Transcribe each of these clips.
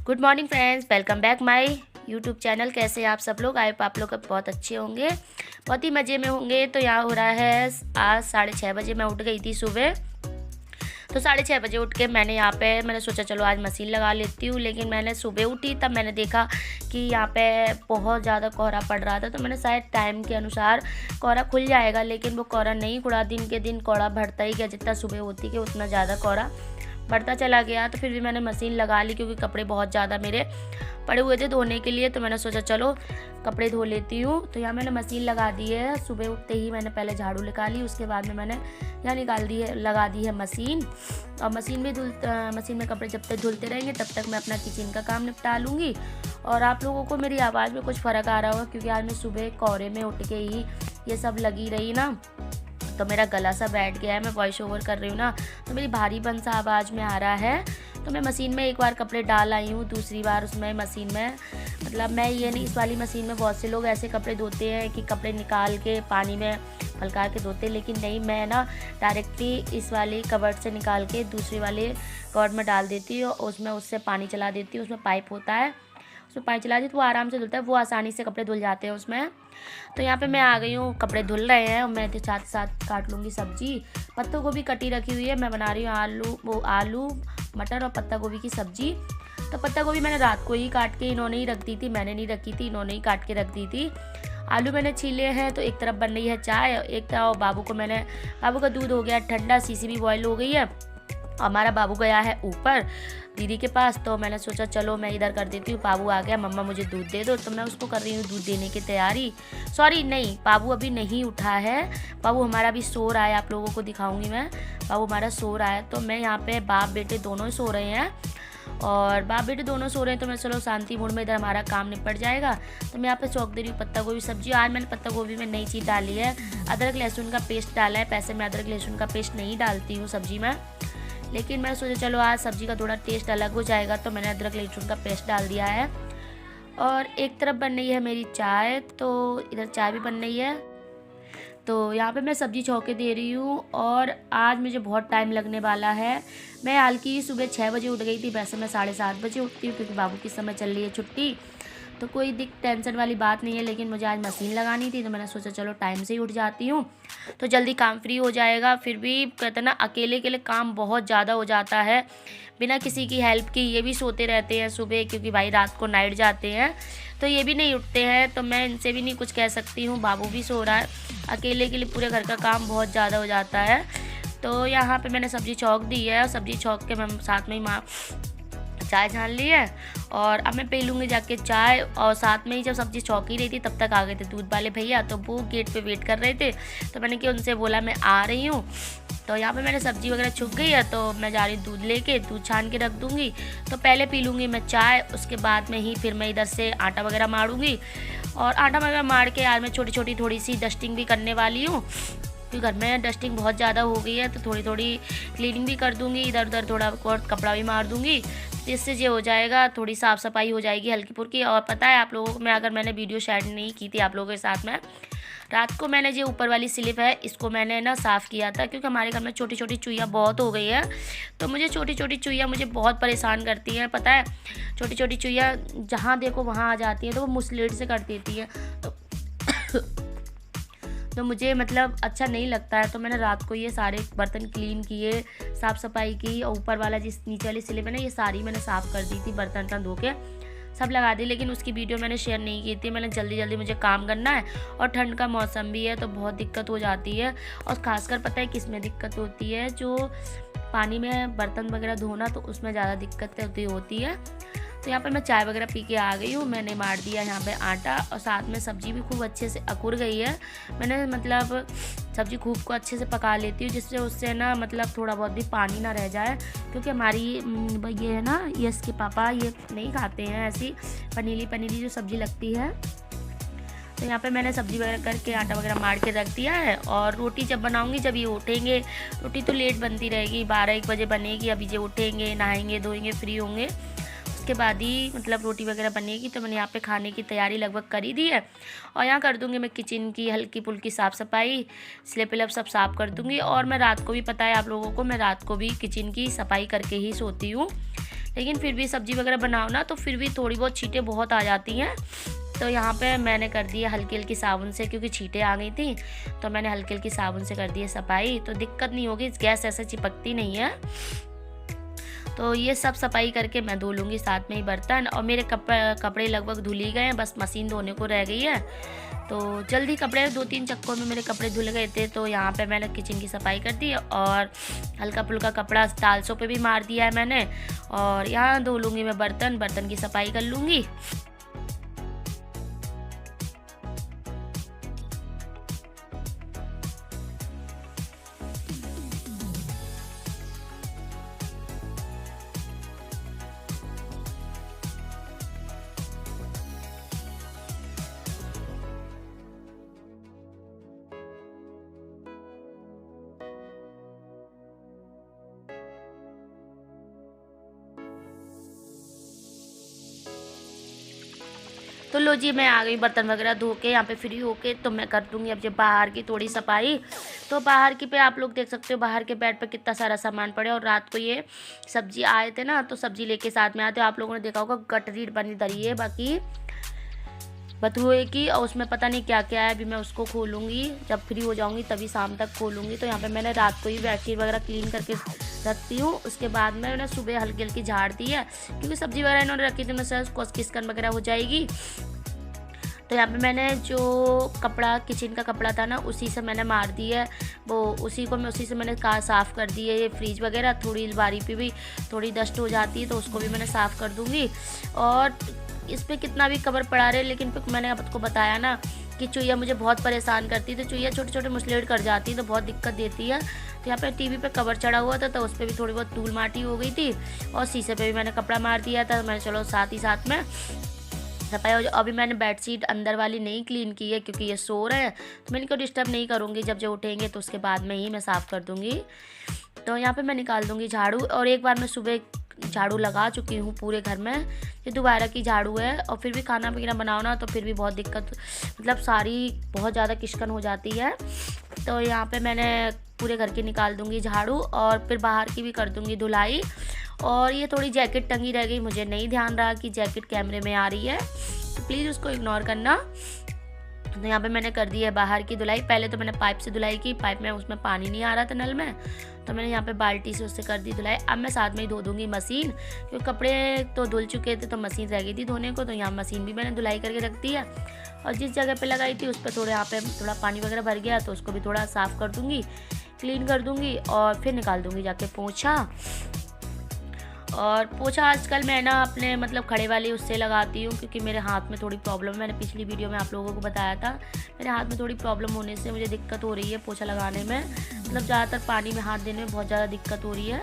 Good morning friends, welcome back my YouTube channel. कैसे हैं आप सब लोग? आई आप लोग बहुत अच्छे होंगे, बहुत ही मज़े में होंगे। तो यहाँ हो रहा है आज 6:30 बजे मैं उठ गई थी सुबह। तो 6:30 बजे उठ के मैंने सोचा चलो आज मशीन लगा लेती हूँ। लेकिन मैंने सुबह उठी तब मैंने देखा कि यहाँ पे बहुत ज़्यादा कोहरा पड़ रहा था। तो मैंने शायद टाइम के अनुसार कोहरा खुल जाएगा, लेकिन वो कोहरा नहीं खुला। दिन के दिन कोहरा बढ़ता ही गया, जितना सुबह होती गई उतना ज़्यादा कोहरा बढ़ता चला गया। तो फिर भी मैंने मशीन लगा ली, क्योंकि कपड़े बहुत ज़्यादा मेरे पड़े हुए थे धोने के लिए। तो मैंने सोचा चलो कपड़े धो लेती हूँ। तो यहाँ मैंने मशीन लगा दी है। सुबह उठते ही मैंने पहले झाड़ू निकाली, उसके बाद में मैंने यहाँ लगा दी है मशीन। और मशीन में कपड़े जब तक धुलते रहेंगे तब तक मैं अपना किचन का काम निपटा लूँगी। और आप लोगों को मेरी आवाज़ में कुछ फ़र्क आ रहा होगा, क्योंकि आज मैं सुबह कोहरे में उठ के ही ये सब लगी रही ना, तो मेरा गला सा बैठ गया है। मैं वॉइस ओवर कर रही हूँ ना, तो मेरी भारीपन सा आवाज़ में आ रहा है। तो मैं मशीन में एक बार कपड़े डाल आई हूँ, दूसरी बार उसमें मशीन में मैं ये नहीं, इस वाली मशीन में बहुत से लोग ऐसे कपड़े धोते हैं कि कपड़े निकाल के पानी में फलका के धोते, लेकिन नहीं, मैं ना डायरेक्टली इस वाली कवर्ड से निकाल के दूसरी वाले कवर्ड में डाल देती हूँ। उससे पानी चला देती हूँ। उसमें पाइप होता है, उसमें पानी चला दी तो वो आराम से धुलता है, वो आसानी से कपड़े धुल जाते हैं उसमें। तो यहाँ पे मैं आ गई हूँ, कपड़े धुल रहे हैं और मैं तो साथ साथ काट लूँगी सब्जी। पत्ता गोभी कटी रखी हुई है, मैं बना रही हूँ आलू मटर और पत्ता गोभी की सब्जी। तो पत्ता गोभी मैंने रात को ही काट के इन्होंने ही रख दी थी, मैंने नहीं रखी थी, इन्होंने ही काट के रख दी थी। आलू मैंने छीले हैं। तो एक तरफ बन रही है चाय, एक तरफ बाबू का दूध हो गया ठंडा, सीसी भी बॉयल हो गई है। हमारा बाबू गया है ऊपर दीदी के पास, तो मैंने सोचा चलो मैं इधर कर देती हूँ। बाबू आ गया, मम्मा मुझे दूध दे दो, तो मैं उसको कर रही हूँ दूध देने की तैयारी। सॉरी नहीं, बाबू अभी नहीं उठा है, बाबू हमारा भी सो रहा है। आप लोगों को दिखाऊंगी मैं, बाबू हमारा सो रहा है। तो मैं यहाँ पे बाप बेटे दोनों ही सो रहे हैं, और बाप बेटे दोनों सो रहे हैं। तो मैं चलो शांति मूड में इधर हमारा काम निपट जाएगा। तो मैं यहाँ पे चौक दे रही हूँ पत्ता गोभी सब्जी। आज मैंने पत्ता गोभी में नई चीज़ डाली है, अदरक लहसुन का पेस्ट डाला है। पैसे में अदरक लहसुन का पेस्ट नहीं डालती हूँ सब्जी में, लेकिन मैंने सोचा चलो आज सब्जी का थोड़ा टेस्ट अलग हो जाएगा, तो मैंने अदरक लहसुन का पेस्ट डाल दिया है। और एक तरफ बन रही है मेरी चाय, तो इधर चाय भी बन रही है। तो यहाँ पे मैं सब्जी छौंके दे रही हूँ, और आज मुझे बहुत टाइम लगने वाला है। मैं हल्की सुबह 6 बजे उठ गई थी, वैसे मैं 7:30 बजे उठती हूँ, क्योंकि बाबू की समय चल रही है छुट्टी। तो कोई टेंशन वाली बात नहीं है, लेकिन मुझे आज मशीन लगानी थी, तो मैंने सोचा चलो टाइम से ही उठ जाती हूँ, तो जल्दी काम फ्री हो जाएगा। फिर भी कहते ना, अकेले के लिए काम बहुत ज़्यादा हो जाता है, बिना किसी की हेल्प की। ये भी सोते रहते हैं सुबह, क्योंकि भाई रात को नाइट जाते हैं, तो ये भी नहीं उठते हैं। तो मैं इनसे भी नहीं कुछ कह सकती हूँ, बाबू भी सो रहा है। अकेले के लिए पूरे घर का काम बहुत ज़्यादा हो जाता है। तो यहाँ पे मैंने सब्ज़ी छौंक दी है, और सब्ज़ी छौंक के मैं साथ में ही चाय छान ली है, और अब मैं पी लूँगी जाके चाय। और साथ में ही जब सब्ज़ी छौंक ही रही थी तब तक आ गए थे दूध वाले भैया, तो वो गेट पे वेट कर रहे थे। तो मैंने कि उनसे बोला मैं आ रही हूँ। तो यहाँ पे मैंने सब्ज़ी वगैरह छुक गई है, तो मैं जा रही हूँ दूध लेके, दूध छान के रख दूँगी। तो पहले पी लूँगी मैं चाय, उसके बाद में ही फिर मैं इधर से आटा वगैरह मारूँगी। और आटा वगैरह मार के आज मैं छोटी छोटी थोड़ी सी डस्टिंग भी करने वाली हूँ, क्योंकि घर में डस्टिंग बहुत ज़्यादा हो गई है। तो थोड़ी थोड़ी क्लीनिंग भी कर दूँगी, इधर उधर थोड़ा और कपड़ा भी मार दूँगी, जिससे ये हो जाएगा, थोड़ी साफ़ सफाई हो जाएगी हल्की फुल्की। और पता है आप लोगों को, मैंने वीडियो शेयर नहीं की थी आप लोगों के साथ में, रात को मैंने जो ऊपर वाली स्लिप है इसको मैंने ना साफ़ किया था, क्योंकि हमारे घर में छोटी छोटी चुईयाँ बहुत हो गई है। तो मुझे छोटी छोटी चुईयाँ मुझे बहुत परेशान करती हैं, पता है। छोटी छोटी चुईयाँ जहाँ देखो वहाँ आ जाती हैं, तो वो मुसलेट से कर देती है। तो मुझे अच्छा नहीं लगता है। तो मैंने रात को ये सारे बर्तन क्लीन किए, साफ़ सफाई की, और ऊपर वाला जिस नीचे वाली स्लिप है ना, ये सारी मैंने साफ़ कर दी थी, बर्तन धो के सब लगा दी। लेकिन उसकी वीडियो मैंने शेयर नहीं की थी, मैंने जल्दी मुझे काम करना है, और ठंड का मौसम भी है, तो बहुत दिक्कत हो जाती है। और ख़ासकर पता है किस में दिक्कत होती है, जो पानी में बर्तन वगैरह धोना, तो उसमें ज़्यादा दिक्कत होती है। तो यहाँ पर मैं चाय वगैरह पी के आ गई हूँ। मैंने मार दिया यहाँ पे आटा, और साथ में सब्ज़ी भी खूब अच्छे से अकुर गई है। मैंने सब्ज़ी खूब को अच्छे से पका लेती हूँ, जिससे उससे ना थोड़ा बहुत भी पानी ना रह जाए, क्योंकि हमारी ये है ना, यस के पापा ये नहीं खाते हैं ऐसी पनीली जो सब्ज़ी लगती है। तो यहाँ पे मैंने सब्ज़ी वगैरह करके आटा वगैरह मार के रख दिया है। और रोटी जब बनाऊँगी, जब ये उठेंगे, रोटी तो लेट बनती रहेगी, 12-1 बजे बनेगी। अभी ये उठेंगे, नहाएंगे धोएंगे, फ्री होंगे, उसके बाद ही रोटी वगैरह बनेगी। तो मैंने यहाँ पे खाने की तैयारी लगभग कर ही दी है, और यहाँ कर दूँगी मैं किचन की हल्की फुल्की साफ़ सफाई, स्लेब विलेब सब साफ़ कर दूँगी। और मैं रात को भी, पता है आप लोगों को, मैं रात को भी किचन की सफाई करके ही सोती हूँ, लेकिन फिर भी सब्ज़ी वगैरह बनाओ ना तो फिर भी थोड़ी बहुत छींटें बहुत आ जाती हैं। तो यहाँ पे मैंने कर दिया हल्की हल्की साबुन से, क्योंकि छींटें आ गई थी तो मैंने हल्की हल्की साबुन से कर दी सफाई, तो दिक्कत नहीं होगी, गैस ऐसे चिपकती नहीं है। तो ये सब सफाई करके मैं धो लूँगी साथ में ही बर्तन। और मेरे कपड़े लगभग धुल ही गए हैं, बस मशीन धोने को रह गई है। तो जल्दी कपड़े 2-3 चक्कों में मेरे कपड़े धुल गए थे। तो यहाँ पे मैंने किचन की सफाई कर दी और हल्का फुल्का कपड़ा टाइल्सों पे भी मार दिया है मैंने। और यहाँ धो लूँगी मैं बर्तन की सफाई कर लूँगी। तो लो जी, मैं आ गई बर्तन वगैरह धो के यहाँ पे फ्री होके। तो मैं कर दूँगी अब जब बाहर की थोड़ी सफाई। तो बाहर की पे आप लोग देख सकते हो, बाहर के बेड पे कितना सारा सामान पड़े। और रात को ये सब्जी आए थे ना, तो सब्जी लेके साथ में आते हो। आप लोगों ने देखा होगा गटरी बनी धरी है बाकी बथुए की, और उसमें पता नहीं क्या क्या है। अभी मैं उसको खोलूँगी जब फ्री हो जाऊँगी, तभी शाम तक खोलूँगी। तो यहाँ पे मैंने रात को ही बेडशीट वगैरह क्लीन करके रखती हूँ। उसके बाद में मैंने सुबह हल्की हल्की झाड़ दी है, क्योंकि सब्जी वगैरह इन्होंने रखी थी, मैं सर किचन वगैरह हो जाएगी। तो यहाँ पे मैंने जो कपड़ा किचन का कपड़ा था ना, उसी से मैंने मार दी है वो, उसी से मैंने साफ़ कर दी है। ये फ्रिज वगैरह थोड़ी बारी पे भी थोड़ी डस्ट हो जाती है, तो उसको भी मैंने साफ़ कर दूँगी। और इस पर कितना भी कवर पड़ा रहे, लेकिन मैंने आपको बताया ना कि चुईया मुझे बहुत परेशान करती है। तो चुईया छोटे छोटे मुसलेट कर जाती है, तो बहुत दिक्कत देती है। तो यहाँ पे टीवी पे कवर चढ़ा हुआ था, तो उस पर भी थोड़ी बहुत धूल माटी हो गई थी। और शीशे पे भी मैंने कपड़ा मार दिया था। मैंने चलो साथ ही साथ में सफाई हो जाए। अभी मैंने बेडशीट अंदर वाली नहीं क्लीन की है, क्योंकि ये सो रहे हैं, तो मैं इनको डिस्टर्ब नहीं करूँगी। जब जो उठेंगे तो उसके बाद में ही मैं साफ़ कर दूँगी। तो यहाँ पे मैं निकाल दूँगी झाड़ू। और एक बार मैं सुबह झाड़ू लगा चुकी हूँ पूरे घर में, ये दोबारा की झाड़ू है। और फिर भी खाना पीना बनाओ ना, तो फिर भी बहुत दिक्कत, मतलब सारी बहुत ज़्यादा किचकन हो जाती है। तो यहाँ पे मैंने पूरे घर की निकाल दूँगी झाड़ू, और फिर बाहर की भी कर दूँगी धुलाई। और ये थोड़ी जैकेट टंगी रह गई, मुझे नहीं ध्यान रहा कि जैकेट कैमरे में आ रही है, तो प्लीज़ उसको इग्नोर करना। तो यहाँ पे मैंने कर दी है बाहर की धुलाई। पहले तो मैंने पाइप से धुलाई की, पाइप में उसमें पानी नहीं आ रहा था नल में, तो मैंने यहाँ पे बाल्टी से उससे कर दी धुलाई। अब मैं साथ में ही धो दूँगी मशीन, क्योंकि कपड़े तो धुल चुके थे, तो मशीन रह गई थी धोने को। तो यहाँ मशीन भी मैंने धुलाई करके रख दी है। और जिस जगह पे लगाई थी उस पर थोड़े यहाँ पे थोड़ा पानी वगैरह भर गया, तो उसको भी थोड़ा साफ़ कर दूँगी, क्लीन कर दूँगी। और फिर निकाल दूँगी जाके पोछा। और पोछा आजकल मैं ना अपने मतलब खड़े वाली उससे लगाती हूँ, क्योंकि मेरे हाथ में थोड़ी प्रॉब्लम है। मैंने पिछली वीडियो में आप लोगों को बताया था, मेरे हाथ में थोड़ी प्रॉब्लम होने से मुझे दिक्कत हो रही है पोछा लगाने में, मतलब ज़्यादातर पानी में हाथ देने में बहुत ज़्यादा दिक्कत हो रही है।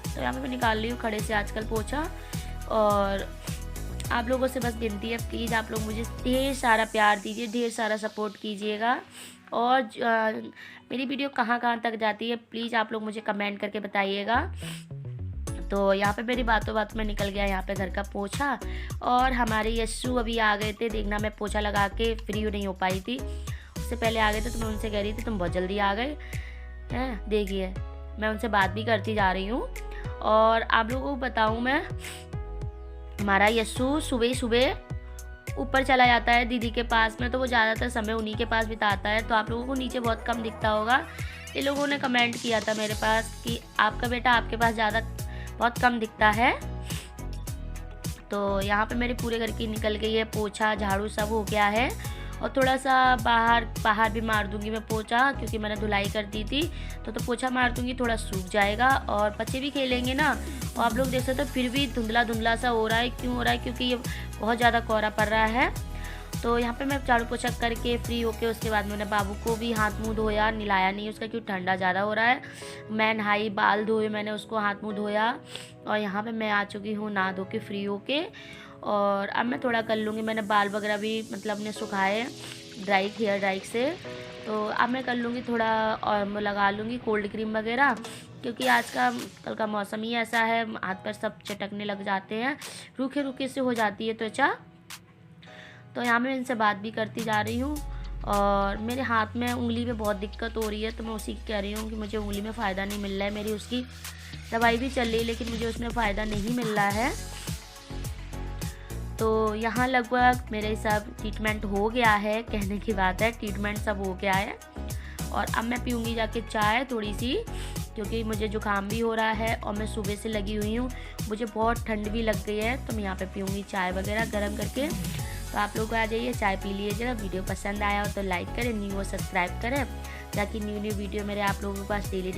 तो यहाँ पे मैं निकाल रही हूँ खड़े से आजकल पोछा। और आप लोगों से बस विनती है, प्लीज़ आप लोग मुझे ढेर सारा प्यार दीजिए, ढेर सारा सपोर्ट कीजिएगा। और मेरी वीडियो कहाँ कहाँ तक जाती है, प्लीज़ आप लोग मुझे कमेंट करके बताइएगा। तो यहाँ पे मेरी बातों में निकल गया यहाँ पे घर का पोछा। और हमारे यस्सु अभी आ गए थे, देखना मैं पोछा लगा के फ्री नहीं हो पाई थी, उससे पहले आ गए थे। तो मैं उनसे कह रही थी तुम बहुत जल्दी आ गए हैं, देखिए मैं उनसे बात भी करती जा रही हूँ। और आप लोगों को बताऊँ मैं, हमारा यस्सु सुबह सुबह ऊपर चला जाता है दीदी के पास में, तो वो ज़्यादातर समय उन्हीं के पास बिताता है। तो आप लोगों को नीचे बहुत कम दिखता होगा। ये लोगों ने कमेंट किया था मेरे पास कि आपका बेटा आपके पास बहुत कम दिखता है। तो यहाँ पे मेरे पूरे घर की निकल गई है, पोछा झाड़ू सब हो गया है। और थोड़ा सा बाहर भी मार दूंगी मैं पोछा, क्योंकि मैंने धुलाई कर दी थी। तो पोछा मार दूंगी, थोड़ा सूख जाएगा और बच्चे भी खेलेंगे ना। और आप लोग देख सकते हो फिर भी धुंधला सा हो रहा है। क्यों हो रहा है? क्योंकि ये बहुत ज़्यादा कोहरा पड़ रहा है। तो यहाँ पे मैं झाड़ू पोछा करके फ्री होके उसके बाद मैंने बाबू को भी हाथ मुंह धोया, नहलाया नहीं उसका, क्योंकि ठंडा ज़्यादा हो रहा है। मैं नहाई, बाल धोए, मैंने उसको हाथ मुंह धोया। और यहाँ पे मैं आ चुकी हूँ नहा धो के फ्री होके। और अब मैं थोड़ा कर लूँगी, मैंने बाल वगैरह भी मतलब अपने सुखाए हेयर ड्राई से। तो अब मैं कर लूँगी थोड़ा, और लगा लूँगी कोल्ड क्रीम वगैरह, क्योंकि कल का मौसम ही ऐसा है, हाथ पर सब चटकने लग जाते हैं, रूखे से हो जाती है त्वचा। तो यहाँ मैं इनसे बात भी करती जा रही हूँ। और मेरे हाथ में उंगली में बहुत दिक्कत हो रही है, तो मैं उसी की कह रही हूँ कि मुझे उंगली में फ़ायदा नहीं मिल रहा है मेरी उसकी। दवाई भी चल रही है लेकिन मुझे उसमें फ़ायदा नहीं मिल रहा है। तो यहाँ लगभग मेरे हिसाब ट्रीटमेंट हो गया है, कहने की बात है, ट्रीटमेंट सब हो गया है। और अब मैं पीऊँगी जाके चाय थोड़ी सी, क्योंकि मुझे जुकाम भी हो रहा है और मैं सुबह से लगी हुई हूँ, मुझे बहुत ठंड भी लग गई है। तो मैं यहाँ पे पीऊँगी चाय वगैरह गर्म करके। तो आप लोग आ जाइए, चाय पी लीजिएगा। वीडियो पसंद आया हो तो लाइक करें, न्यू हो सब्सक्राइब करें, ताकि न्यू वीडियो मेरे आप लोगों के पास डेली